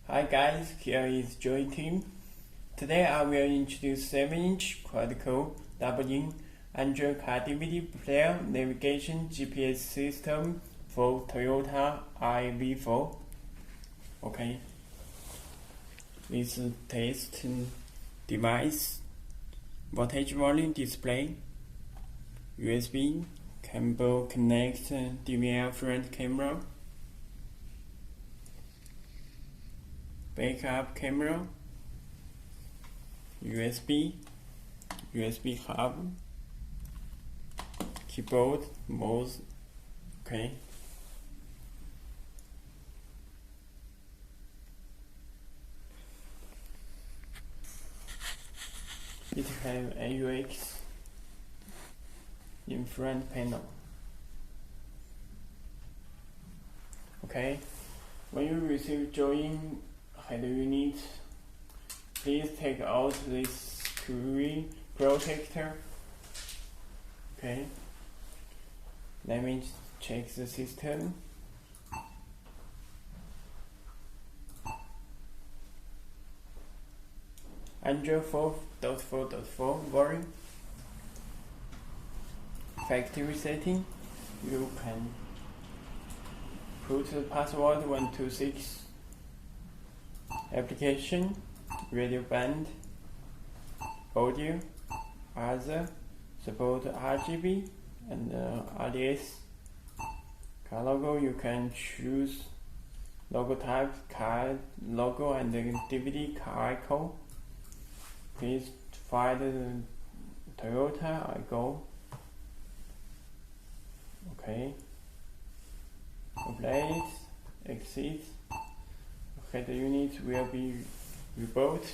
Hi guys, here is Joy Team. Today I will introduce 7-inch quad-core double-in Android car DVD player navigation GPS system for Toyota RAV4. Okay, this test device, voltage volume display, USB, cable connect DVR front camera, backup camera, USB hub, keyboard, mouse. Okay. It has AUX in front panel. Okay. When you receive join head unit, please take out this screen protector. Okay. Let me check the system. Android 4.4.4 version. Factory setting. You can put the password 126. Application, radio band, audio, other, support RGB and RDS. Car logo, you can choose logo type, car logo and the DVD car icon. Please find Toyota, I go. Okay. Place, exit. Head unit will be reboot.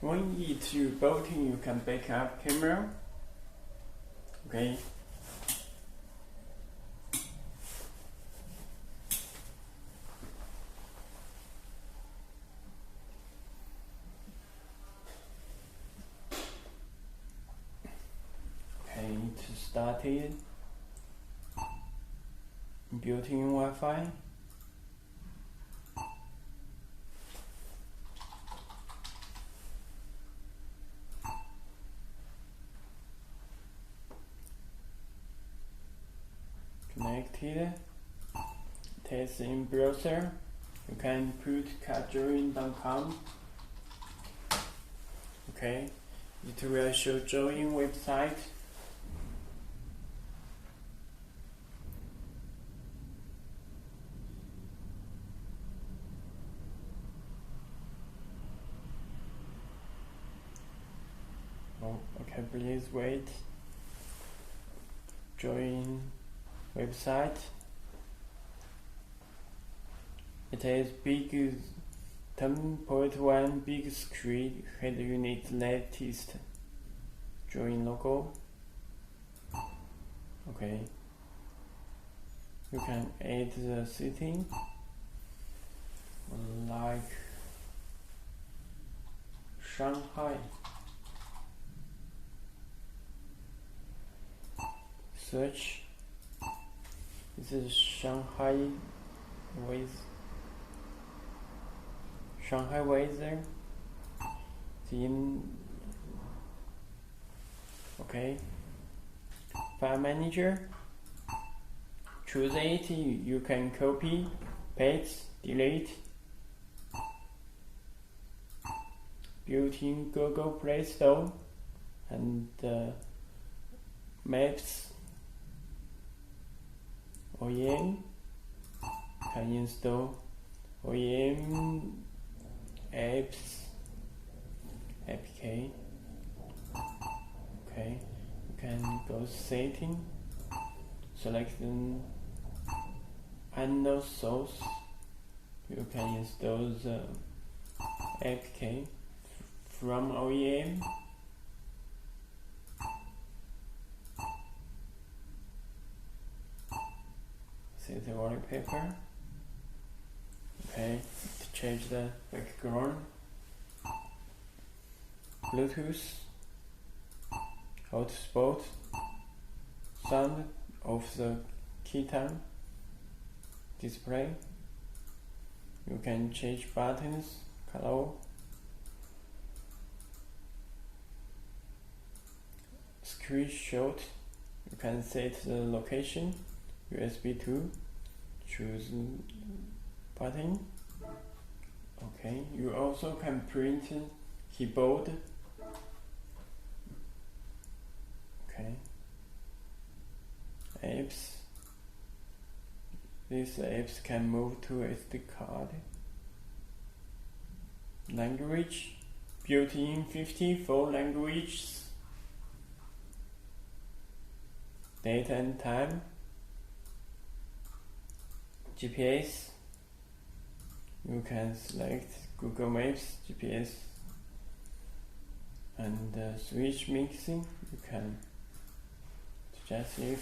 When it's rebooting, you can back up camera. Okay. To start it, built-in Wi-Fi, connected, test in browser, you can put carjoin.com. Okay, it will show join website. Okay, please wait. Join website. It is big 10.1 big screen head unit latest. Join logo. Okay. You can add the setting like Shanghai. Search. This is Shanghai weather. Okay. File manager. Choose it. You can copy, paste, delete. Built-in Google Play Store and Maps. OEM can install OEM apps, APK. Okay, you can go setting, select the unknown source. You can install the APK from OEM. Set the wallpaper. Okay, to change the background. Bluetooth, hotspot, sound of the keytime display. You can change buttons, color, screenshot. You can set the location, USB 2, choose button. Okay, you also can print keyboard. Okay, apps. These apps can move to SD card. Language, built-in 54 languages. Date and time. GPS. You can select Google Maps, GPS, and switch mixing. You can adjust it.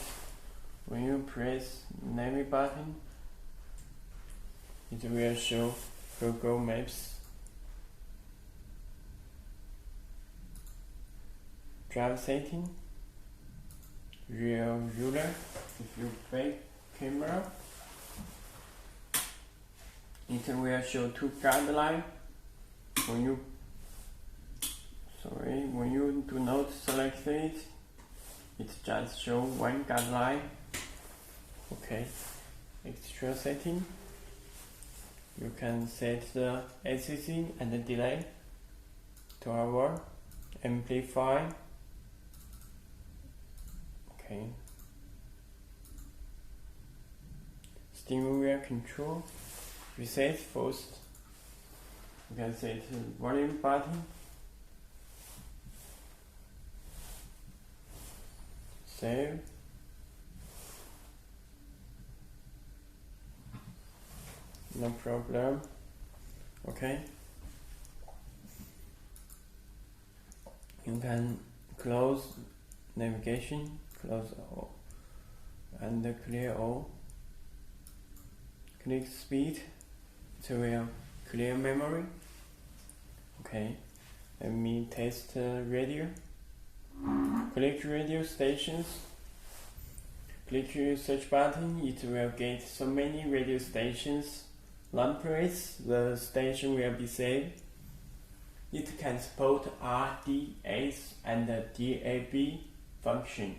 When you press navigate button, it will show Google Maps. Drive setting, rear ruler. If you back camera, it will show two guidelines. When you do not select it, it just shows one guideline. Okay, extra setting. You can set the ACC and the delay to our amplify. Okay. Steering wheel control. Reset first. You can set the volume button. Save. No problem. Okay. You can close navigation, close all, and clear all. Click speed, it will clear memory. Okay, let me test radio. Click radio stations. Click your search button, it will get so many radio stations. Long press, the station will be saved. It can support RDS and DAB function.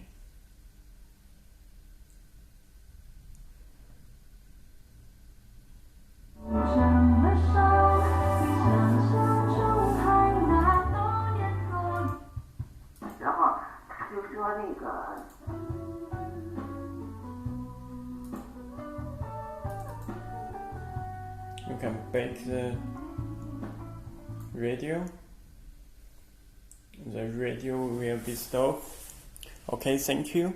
You can back the radio. The radio will be stopped. Okay, thank you.